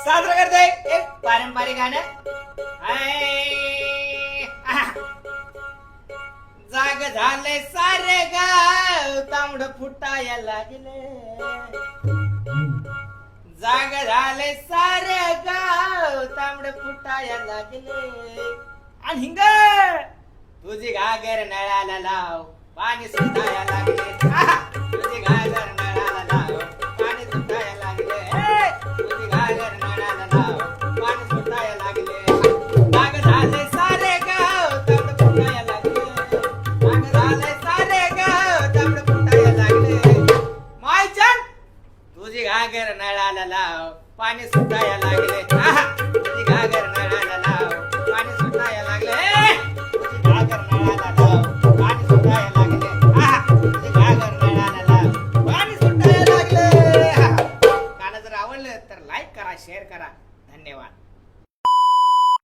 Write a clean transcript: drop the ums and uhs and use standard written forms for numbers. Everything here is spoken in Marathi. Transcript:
साजरं करतोय एक पारंपरिक गाणं. जाग झाले सारे गाव तांबड फुटाया लागले. जाग झाले सारे गाव तांबड फुटाया लागले. आणि हिंग तुझी घागर नळाला लाव पाणी सुटाया लागले. तुझी घागर नळाला लाव पाणी सुटाया लागले. तुझी घागर नळाला लाव पाणी सुटाया लागले. जाग झाले सारे गाव तांबड फुटाया लागले. जाग झाले सारे गाव तांबड फुटाया लागले. मायचन तुझी घागर नळाला लाव पाणी सुटाया लागले. तुझी घागर नळाला लाव पाणी सुटाया लागले. तुझी घागर नळाला लाव पाणी सुटाया लागले. तुझी घागर नळाला लाव पाणी सुटाया लागले. गाणं जर आवडलं तर लाईक करा, शेअर करा. धन्यवाद.